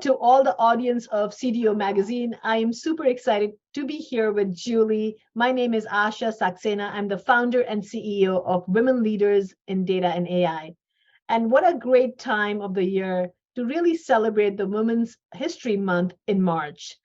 to all the audience of CDO Magazine. I am super excited to be here with Julie. My name is Asha Saxena. I'm the founder and CEO of Women Leaders in Data and AI. And what a great time of the year to really celebrate the Women's History Month in March.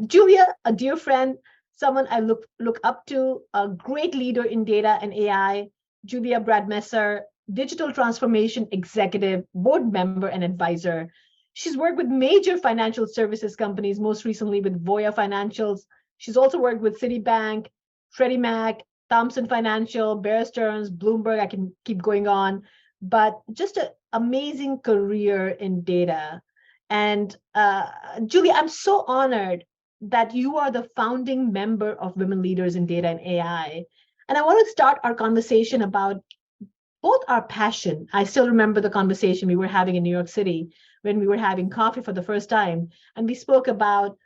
Julia, a dear friend, someone I look up to, a great leader in data and AI. Julia Bardmesser, digital transformation executive, board member, and advisor. She's worked with major financial services companies, most recently with Voya Financials. She's also worked with Citibank, Freddie Mac, Thomson Financial, Bear Stearns, Bloomberg. I can keep going on, but just an amazing career in data. And Julie, I'm so honored that you are the founding member of Women Leaders in Data and AI. And I want to start our conversation about both our passion. I still remember the conversation we were having in New York City when we were having coffee for the first time, and we spoke about,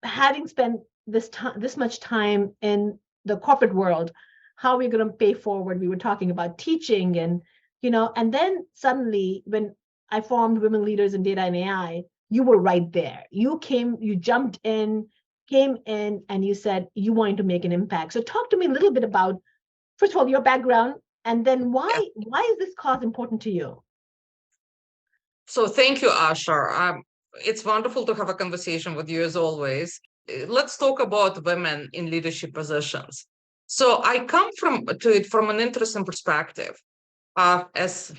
having spent this much time in the corporate world, how we're going to pay forward. We were talking about teaching, and and then suddenly when I formed Women Leaders in Data and AI, you were right there. You jumped in, came in, and you said you wanted to make an impact. So talk to me a little bit about, first of all, your background, and then why is this cause important to you? So thank you, Asha. It's wonderful to have a conversation with you as always. Let's talk about women in leadership positions. So I come to it from an interesting perspective. As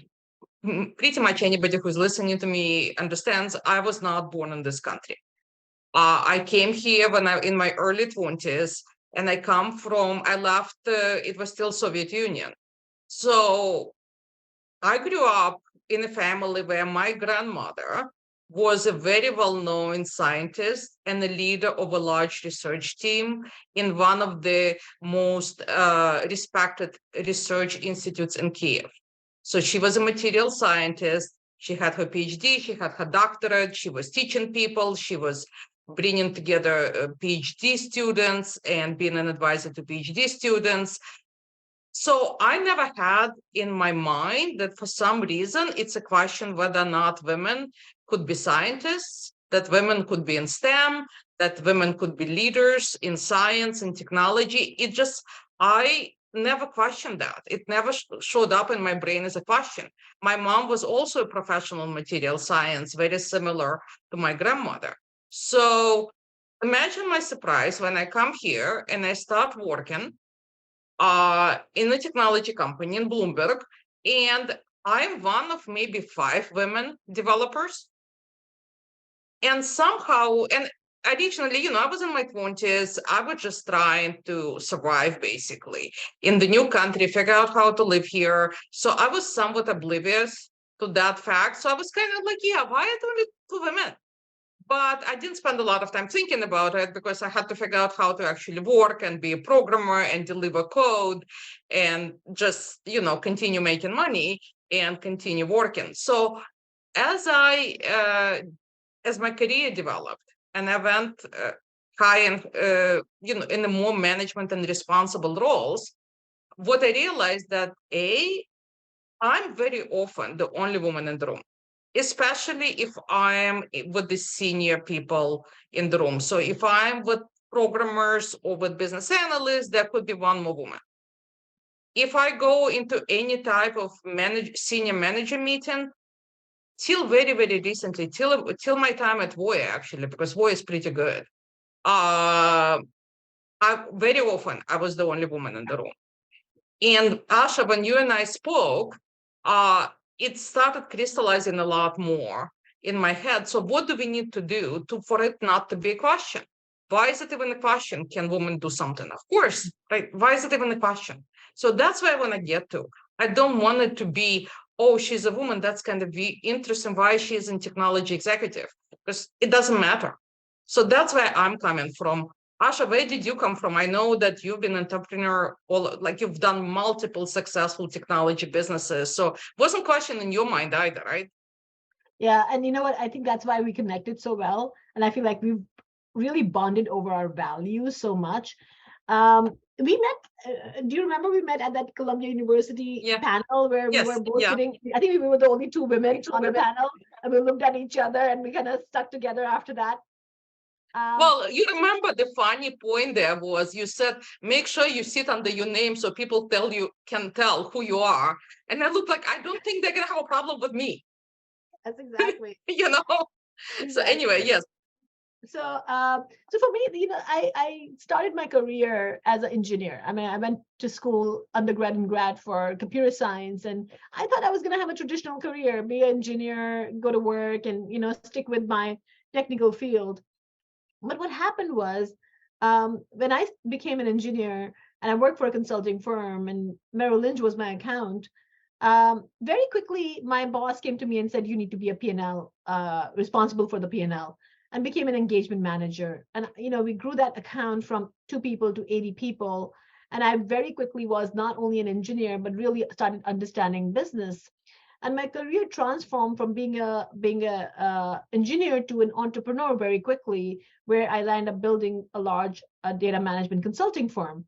pretty much anybody who's listening to me understands, I was not born in this country. I came here when in my early 20s, and I left, it was still Soviet Union. So I grew up in a family where my grandmother was a very well-known scientist and a leader of a large research team in one of the most respected research institutes in Kiev. So she was a material scientist. She had her PhD, she had her doctorate, she was teaching people, she was bringing together PhD students and being an advisor to PhD students. So I never had in my mind that for some reason it's a question whether or not women could be scientists, that women could be in STEM, that women could be leaders in science and technology. I never questioned that. It never showed up in my brain as a question. My mom was also a professional in material science, very similar to my grandmother. So imagine my surprise when I come here and I start working in a technology company in Bloomberg, and I'm one of maybe 5 women developers. And somehow, and additionally, I was in my 20s, I was just trying to survive basically in the new country, figure out how to live here. So I was somewhat oblivious to that fact. So I was kind of like, yeah, why are there only 2 women? But I didn't spend a lot of time thinking about it because I had to figure out how to actually work and be a programmer and deliver code and just, continue making money and continue working. So as my career developed and I went high and, in the more management and responsible roles, what I realized that I'm very often the only woman in the room, especially if I'm with the senior people in the room. So if I'm with programmers or with business analysts, there could be one more woman. If I go into any type of senior manager meeting, till very, very recently, till my time at Voya, actually, because Voya is pretty good, very often I was the only woman in the room. And Asha, when you and I spoke, it started crystallizing a lot more in my head. So what do we need to do for it not to be a question? Why is it even a question? Can women do something? Of course, right? Why is it even a question? So that's where I want to get to. I don't want it to be, oh, she's a woman. That's kind of interesting. Why she's a technology executive? Because it doesn't matter. So that's where I'm coming from. Asha, where did you come from? I know that you've been an entrepreneur, you've done multiple successful technology businesses. So wasn't question in your mind either, right? Yeah, and you know what? I think that's why we connected so well. And I feel like we've really bonded over our values so much. We met, do you remember we met at that Columbia University panel where we were both sitting? I think we were the only 2 women on the panel. And we looked at each other and we kind of stuck together after that. Well, you remember the funny point there was you said, make sure you sit under your name so people can tell who you are. And I looked like, I don't think they're going to have a problem with me. That's exactly. You know? So anyway, yes. So for me, I started my career as an engineer. I mean, I went to school, undergrad and grad, for computer science, and I thought I was going to have a traditional career, be an engineer, go to work, and stick with my technical field. But what happened was, when I became an engineer and I worked for a consulting firm, and Merrill Lynch was my account, very quickly my boss came to me and said, "You need to be a P&L, responsible for the P&L." And became an engagement manager. And we grew that account from 2 people to 80 people. And I very quickly was not only an engineer, but really started understanding business. And my career transformed from being a engineer to an entrepreneur very quickly, where I landed up building a large data management consulting firm.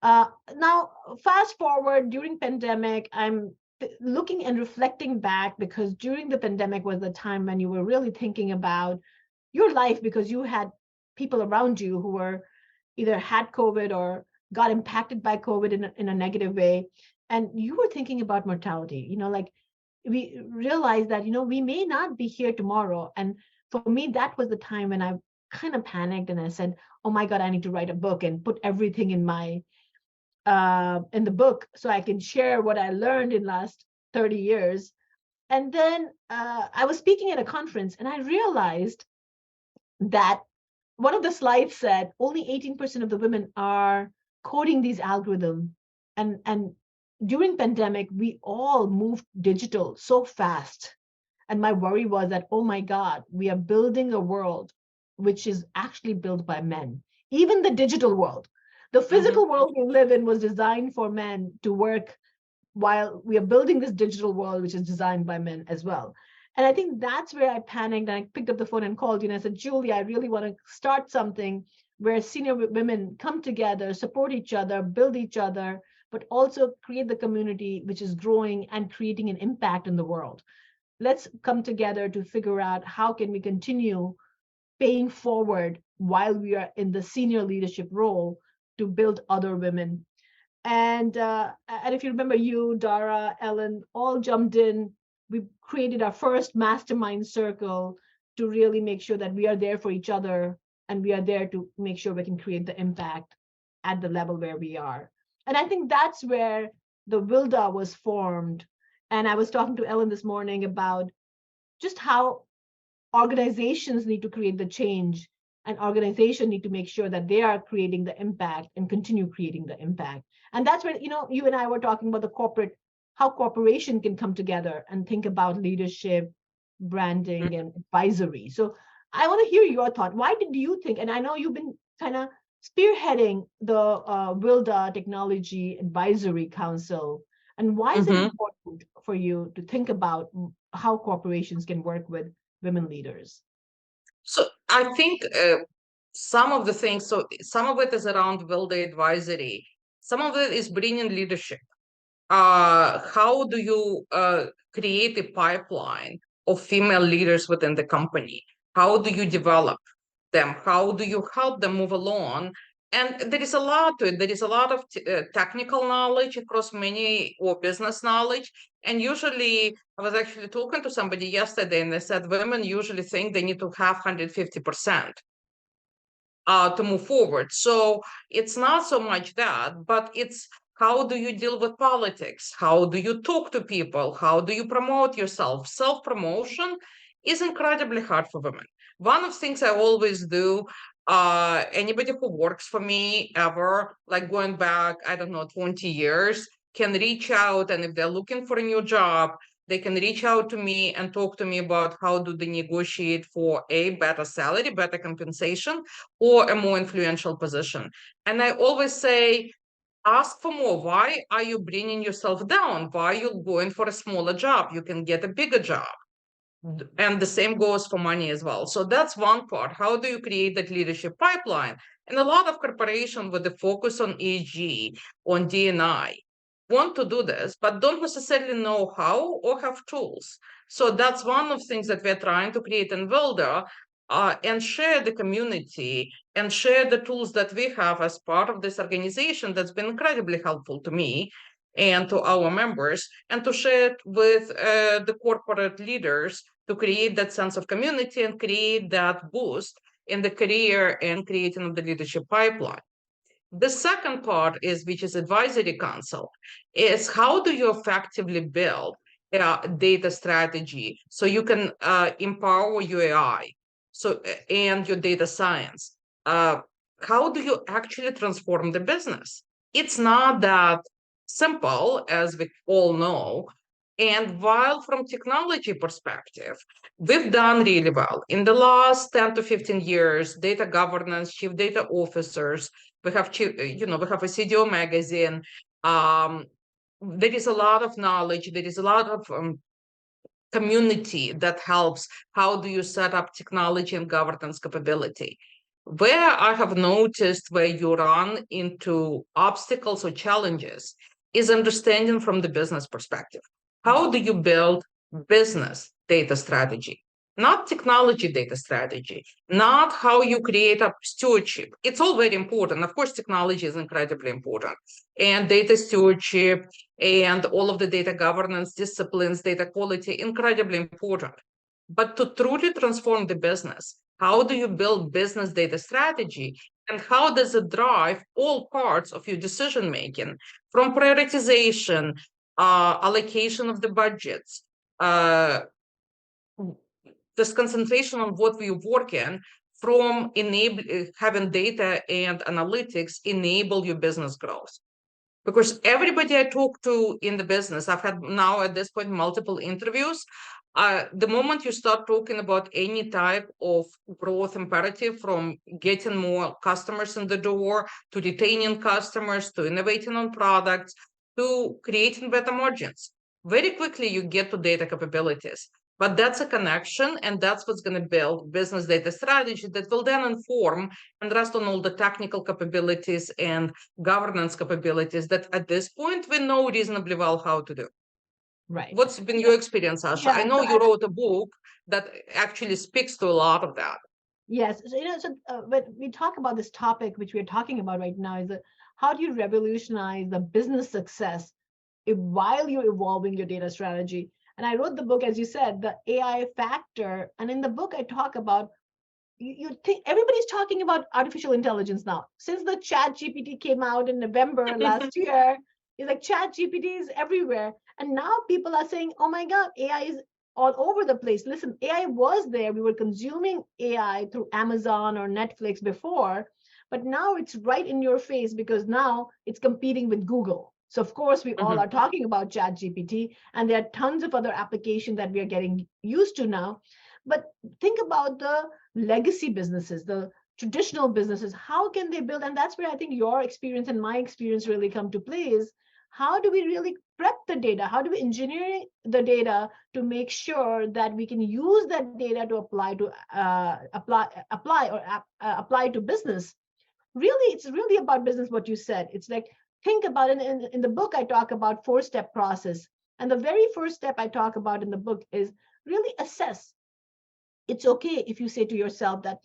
Now, fast forward, during pandemic, I'm looking and reflecting back, because during the pandemic was the time when you were really thinking about your life, because you had people around you who were either had COVID or got impacted by COVID in a negative way. And you were thinking about mortality, like we realized that, we may not be here tomorrow. And for me, that was the time when I kind of panicked and I said, oh my God, I need to write a book and put everything in in the book so I can share what I learned in last 30 years. And then I was speaking at a conference and I realized that one of the slides said only 18% of the women are coding these algorithms. And during pandemic, we all moved digital so fast. And my worry was that, oh my God, we are building a world which is actually built by men. Even the digital world. The physical world we live in was designed for men to work, while we are building this digital world, which is designed by men as well. And I think that's where I panicked, and I picked up the phone and called you and I said, Julie, I really want to start something where senior women come together, support each other, build each other, but also create the community which is growing and creating an impact in the world. Let's come together to figure out how can we continue paying forward while we are in the senior leadership role to build other women. And if you remember, you, Dara, Ellen, all jumped in. We created our first mastermind circle to really make sure that we are there for each other, and we are there to make sure we can create the impact at the level where we are. And I think that's where the WLDA was formed. And I was talking to Ellen this morning about just how organizations need to create the change, and organizations need to make sure that they are creating the impact and continue creating the impact. And that's where, you and I were talking about how corporation can come together and think about leadership, branding, and advisory. So I want to hear your thought. Why did you think, and I know you've been kind of spearheading the WLDA Technology Advisory Council, and why is it important for you to think about how corporations can work with women leaders? So I think some of the things, so some of it is around WLDA advisory. Some of it is bringing leadership. How do you create a pipeline of female leaders within the company? How do you develop them? How do you help them move along? And there is a lot to it. There is a lot of technical knowledge across many, or business knowledge. And usually, I was actually talking to somebody yesterday, and they said women usually think they need to have 150% to move forward. So it's not so much that, but it's how do you deal with politics? How do you talk to people? How do you promote yourself? Self-promotion is incredibly hard for women. One of the things I always do, anybody who works for me ever, like going back, I don't know, 20 years, can reach out, and if they're looking for a new job, they can reach out to me and talk to me about how do they negotiate for a better salary, better compensation, or a more influential position. And I always say, ask for more. Why are you bringing yourself down? Why are you going for a smaller job? You can get a bigger job. And the same goes for money as well. So that's one part. How do you create that leadership pipeline? And a lot of corporations with the focus on ESG, on D&I, want to do this, but don't necessarily know how or have tools. So that's one of the things that we're trying to create in WLDA, and share the community and share the tools that we have as part of this organization that's been incredibly helpful to me and to our members, and to share it with the corporate leaders to create that sense of community and create that boost in the career and creating of the leadership pipeline. The second part is, which is advisory council, is how do you effectively build a data strategy so you can empower your AI and your data science. How do you actually transform the business? It's not that simple, as we all know. And while from technology perspective, we've done really well. In the last 10 to 15 years, data governance, chief data officers, we have we have a CDO Magazine. There is a lot of knowledge. There is a lot of community that helps. How do you set up technology and governance capability? Where I have noticed where you run into obstacles or challenges is understanding from the business perspective. How do you build business data strategy? Not technology data strategy, not how you create a stewardship. It's all very important. Of course, technology is incredibly important, and data stewardship and all of the data governance disciplines, data quality, incredibly important. But to truly transform the business, how do you build business data strategy, and how does it drive all parts of your decision making, from prioritization, allocation of the budgets, this concentration on what we work in, from having data and analytics enable your business growth. Because everybody I talk to in the business, I've had now at this point multiple interviews. The moment you start talking about any type of growth imperative, from getting more customers in the door, to retaining customers, to innovating on products, to creating better margins, very quickly you get to data capabilities. But that's a connection, and that's what's going to build business data strategy that will then inform and rest on all the technical capabilities and governance capabilities that at this point we know reasonably well how to do. Right. What's been your experience, Asha? Yeah, I know you wrote a book that actually speaks to a lot of that. Yes. But we talk about this topic, which we're talking about right now, is that how do you revolutionize the business success while you're evolving your data strategy? And I wrote the book, as you said, the AI factor. And in the book, I talk about, you think everybody's talking about artificial intelligence now. Since the Chat GPT came out in November last year, it's like Chat GPT is everywhere. And now people are saying, oh my God, AI is all over the place. Listen, AI was there. We were consuming AI through Amazon or Netflix before, but now it's right in your face because now it's competing with Google. So of course, we all are talking about Chat GPT, and there are tons of other applications that we are getting used to now. But think about the legacy businesses, the traditional businesses. How can they build? And that's where I think your experience and my experience really come to play, is how do we really prep the data? How do we engineer the data to make sure that we can use that data to apply to business? Really, it's really about business, what you said. It's like, think about it. In the book, I talk about 4-step process. And the very first step I talk about in the book is really assess. It's okay if you say to yourself that,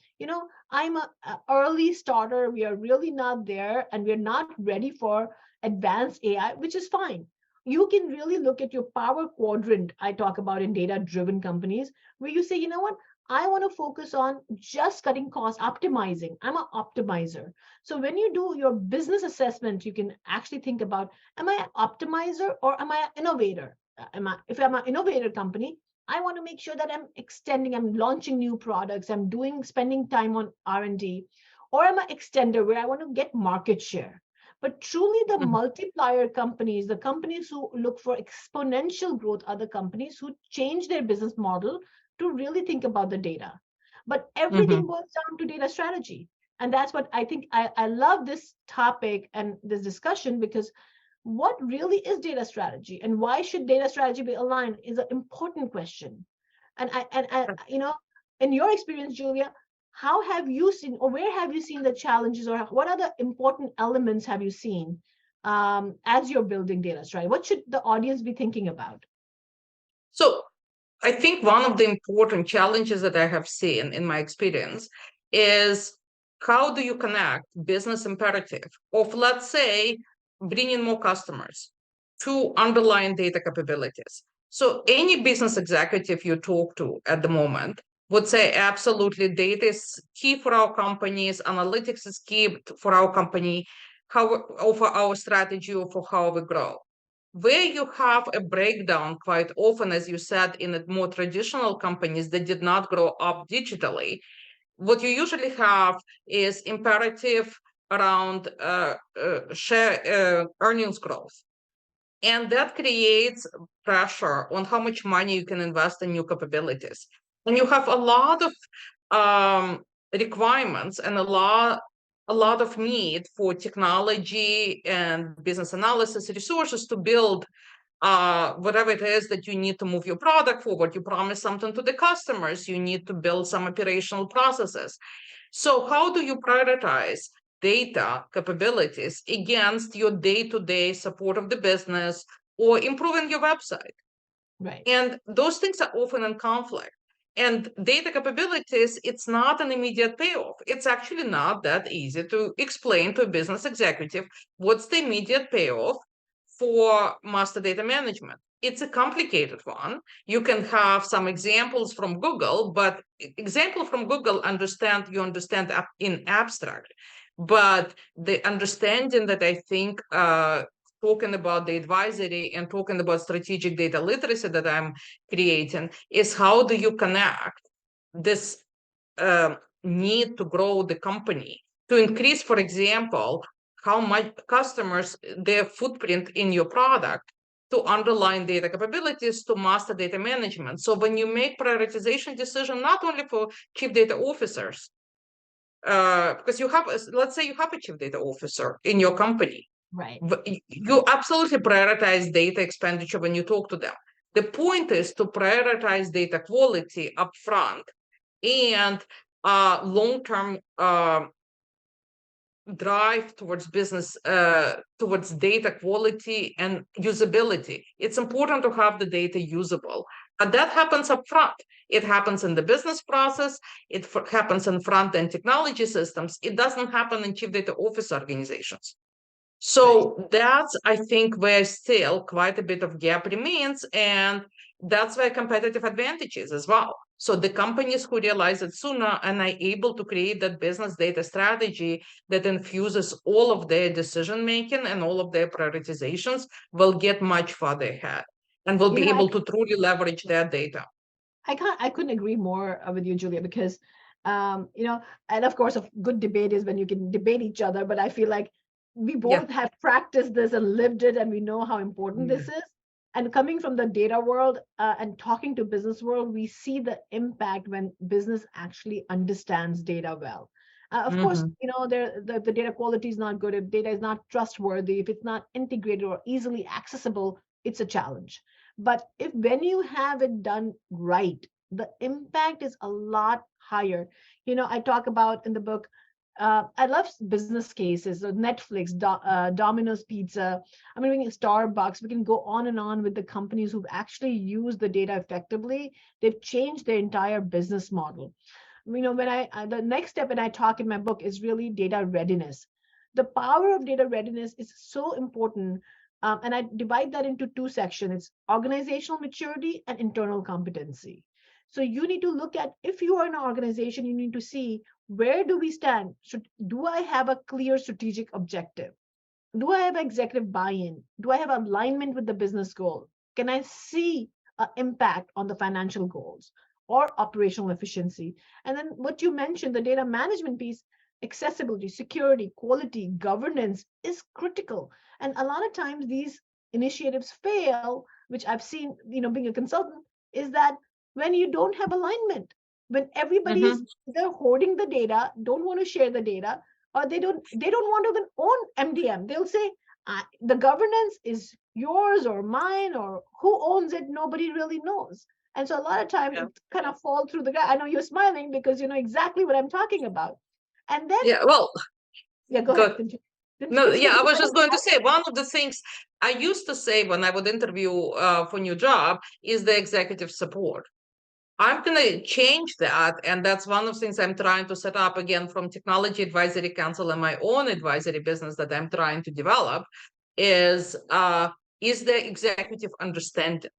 I'm an early starter. We are really not there, and we're not ready for advanced AI, which is fine. You can really look at your power quadrant I talk about in data-driven companies, where you say, you know what? I want to focus on just cutting costs, optimizing. I'm an optimizer. So when you do your business assessment, you can actually think about, am I an optimizer or am I an innovator? If I'm an innovator company, I want to make sure that I'm launching new products, spending time on R&D, or I'm an extender where I want to get market share. But truly the multiplier companies, the companies who look for exponential growth, are the companies who change their business model to really think about the data. But everything boils down to data strategy. And that's what I think, I love this topic and this discussion, because what really is data strategy and why should data strategy be aligned is an important question. And in your experience, Julia, how have you seen, or where have you seen the challenges, or what other important elements have you seen as you're building data strategy? What should the audience be thinking about? So I think one of the important challenges that I have seen in my experience is how do you connect business imperative of, let's say, bringing more customers to underlying data capabilities. So any business executive you talk to at the moment would say, absolutely, data is key for our companies, analytics is key for our company, for our strategy, or for how we grow. Where you have a breakdown quite often, as you said, in the more traditional companies that did not grow up digitally, what you usually have is imperative around share earnings growth. And that creates pressure on how much money you can invest in new capabilities. And you have a lot of requirements and a lot of need for technology and business analysis resources to build whatever it is that you need to move your product forward. You promise something to the customers, you need to build some operational processes. So how do you prioritize data capabilities against your day-to-day support of the business or improving your website? Right. And those things are often in conflict. And data capabilities, it's not an immediate payoff. It's actually not that easy to explain to a business executive what's the immediate payoff for master data management. It's a complicated one. You can have some examples from Google, but example from Google you understand in abstract. But the understanding that I think talking about the advisory and talking about strategic data literacy that I'm creating is how do you connect this need to grow the company to increase, for example, how much customers, their footprint in your product, to underlying data capabilities, to master data management. So when you make prioritization decision, not only for chief data officers, because you have, let's say you have a chief data officer in your company, right? You absolutely prioritize data expenditure when you talk to them. The point is to prioritize data quality upfront and long-term drive towards business, towards data quality and usability. It's important to have the data usable, but that happens upfront. It happens in the business process. It happens in front-end technology systems. It doesn't happen in chief data office organizations. So that's, I think, where still quite a bit of gap remains, and that's where competitive advantage is as well. So the companies who realize it sooner and are able to create that business data strategy that infuses all of their decision making and all of their prioritizations will get much farther ahead and will be able to truly leverage their data. I couldn't agree more with you, Julia, because and of course, a good debate is when you can debate each other, but I feel like we both have practiced this and lived it, and we know how important this is. And coming from the data world and talking to business world, we see the impact when business actually understands data well. Of course, the data quality is not good. If data is not trustworthy, if it's not integrated or easily accessible, it's a challenge. But when you have it done right, the impact is a lot higher. I talk about in the book, I love business cases, so Netflix, Domino's Pizza, Starbucks. We can go on and on with the companies who've actually used the data effectively. They've changed their entire business model. When the next step, and I talk in my book, is really data readiness. The power of data readiness is so important. And I divide that into two sections. It's organizational maturity and internal competency. So you need to look at, if you are in an organization, you need to see, where do we stand? Do I have a clear strategic objective? Do I have executive buy-in? Do I have alignment with the business goal? Can I see an impact on the financial goals or operational efficiency? And then what you mentioned, the data management piece, accessibility, security, quality, governance is critical. And a lot of times these initiatives fail, which I've seen, being a consultant, is that when you don't have alignment, when everybody is either hoarding the data, don't want to share the data, or they don't want to even own MDM. They'll say the governance is yours or mine, or who owns it, nobody really knows. And so a lot of times it kind of fall through the gap. I know you're smiling because you know exactly what I'm talking about. And then go ahead. No, yeah, I was just going to say one of the things I used to say when I would interview for new job is the executive support. I'm going to change that. And that's one of the things I'm trying to set up again from Technology Advisory Council and my own advisory business that I'm trying to develop is the executive understanding.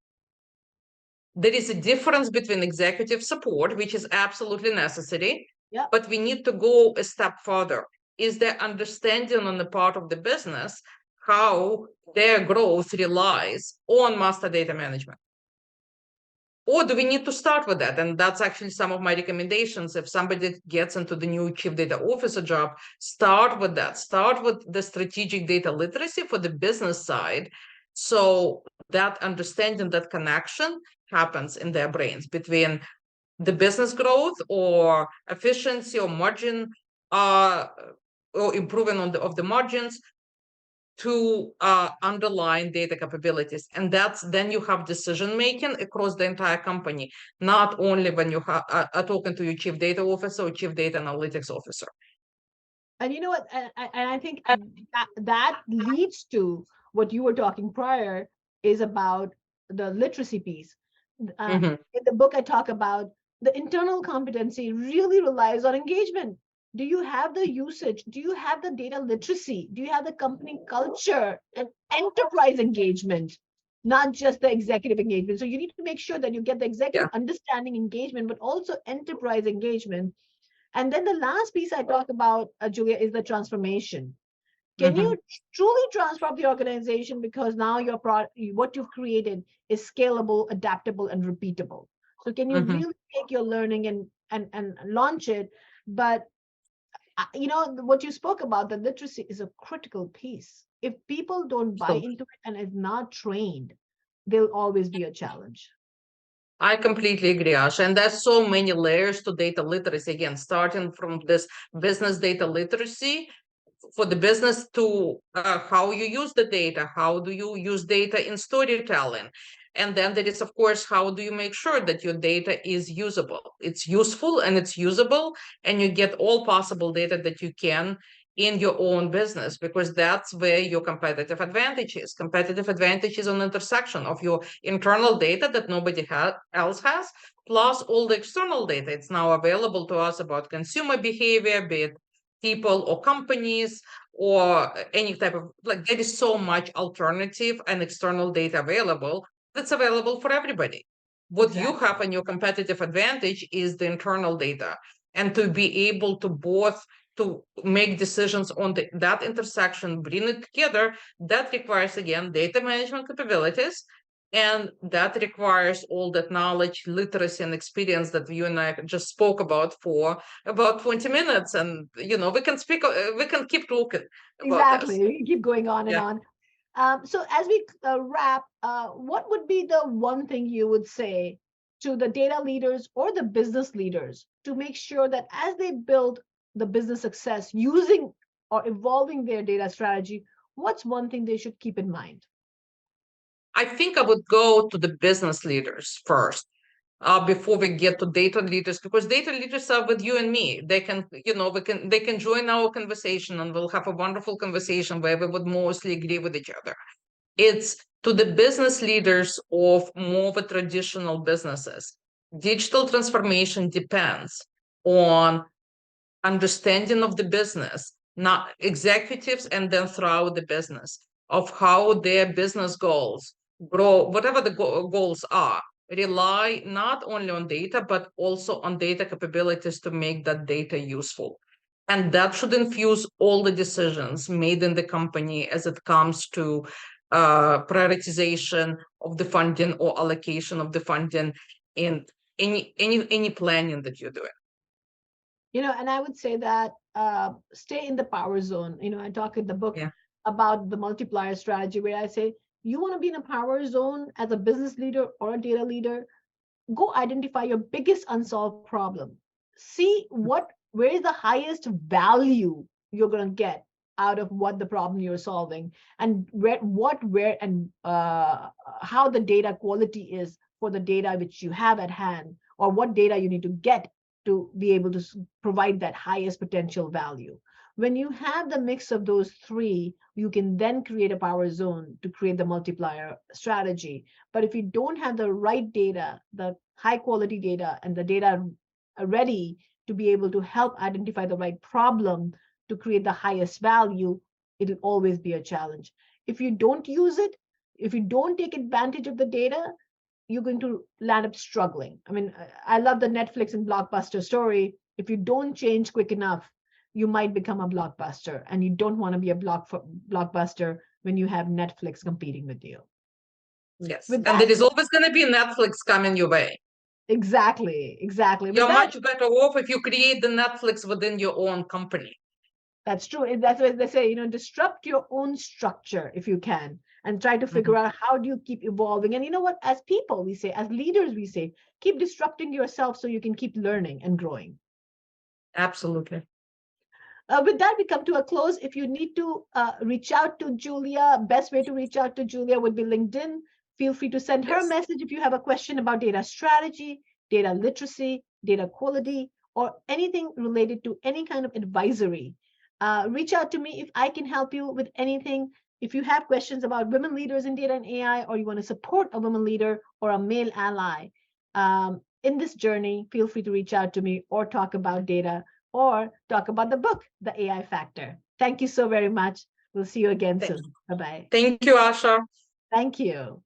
There is a difference between executive support, which is absolutely necessary, Yep. but we need to go a step further. Is there understanding on the part of the business how their growth relies on master data management? Or do we need to start with that? And that's actually some of my recommendations. If somebody gets into the new chief data officer job, start with that. Start with the strategic data literacy for the business side. So that understanding, that connection happens in their brains between the business growth or efficiency or margin or improving of the margins to underlying data capabilities. And then you have decision making across the entire company, not only when you are talking to your chief data officer or chief data analytics officer. And you know what? And I think that leads to what you were talking prior is about the literacy piece. In the book, I talk about the internal competency really relies on engagement. Do you have the usage? Do you have the data literacy? Do you have the company culture and enterprise engagement, not just the executive engagement? So you need to make sure that you get the executive understanding engagement, but also enterprise engagement. And then the last piece I talk about, Julia, is the transformation. Can you truly transform the organization because now your product, what you've created is scalable, adaptable, and repeatable? So can you really take your learning and launch it? But you know what you spoke about, the literacy is a critical piece. If people don't buy into it and is not trained, there'll always be a challenge. I completely agree, Asha. And there's so many layers to data literacy. Again, starting from this business data literacy for the business to how you use the data, how do you use data in storytelling? And then there is, of course, how do you make sure that your data is usable? It's useful and it's usable, and you get all possible data that you can in your own business, because that's where your competitive advantage is. Competitive advantage is on intersection of your internal data that nobody else has, plus all the external data. It's now available to us about consumer behavior, be it people or companies or any type of, like, there is so much alternative and external data available that's available for everybody. What you have in your competitive advantage is the internal data, and to be able to both to make decisions on that intersection, bring it together, that requires, again, data management capabilities. And that requires all that knowledge, literacy, and experience that you and I just spoke about for about 20 minutes. And, you know, we can keep talking about this. We keep going on and on. So as we wrap, what would be the one thing you would say to the data leaders or the business leaders to make sure that as they build the business success using or evolving their data strategy, what's one thing they should keep in mind? I think I would go to the business leaders first. Before we get to data leaders, because data leaders are with you and me. They can, you know, they can join our conversation and we'll have a wonderful conversation where we would mostly agree with each other. It's to the business leaders of more of a traditional businesses. Digital transformation depends on understanding of the business, not executives, and then throughout the business of how their business goals grow, whatever the goals are, rely not only on data, but also on data capabilities to make that data useful. And that should infuse all the decisions made in the company as it comes to prioritization of the funding or allocation of the funding in any planning that you're doing. You know, and I would say that stay in the power zone. You know, I talk in the book about the multiplier strategy, where I say, you want to be in a power zone as a business leader or a data leader, go identify your biggest unsolved problem. See where is the highest value you're going to get out of what the problem you're solving, and where and how the data quality is for the data which you have at hand, or what data you need to get to be able to provide that highest potential value. When you have the mix of those three, you can then create a power zone to create the multiplier strategy. But if you don't have the right data, the high quality data, and the data ready to be able to help identify the right problem to create the highest value, it'll always be a challenge. If you don't use it, if you don't take advantage of the data, you're going to land up struggling. I mean, I love the Netflix and Blockbuster story. If you don't change quick enough, you might become a blockbuster, and you don't want to be a blockbuster when you have Netflix competing with you. Yes. With And that, there is always going to be Netflix coming your way. exactly. With You're that, much better off if you create the Netflix within your own company. that's true. That's what they say, disrupt your own structure if you can, and try to figure out how do you keep evolving. And you know what, as people, we say, as leaders, we say, keep disrupting yourself so you can keep learning and growing. Absolutely. With that, we come to a close. If you need to reach out to Julia, best way to reach out to Julia would be LinkedIn. Feel free to send her a message if you have a question about data strategy, data literacy, data quality, or anything related to any kind of advisory. Reach out to me if I can help you with anything. If you have questions about women leaders in data and AI, or you want to support a women leader or a male ally in this journey, feel free to reach out to me or talk about data, or talk about the book, The AI Factor. Thank you so very much. We'll see you again soon. Bye-bye. Thank you, Asha. Thank you.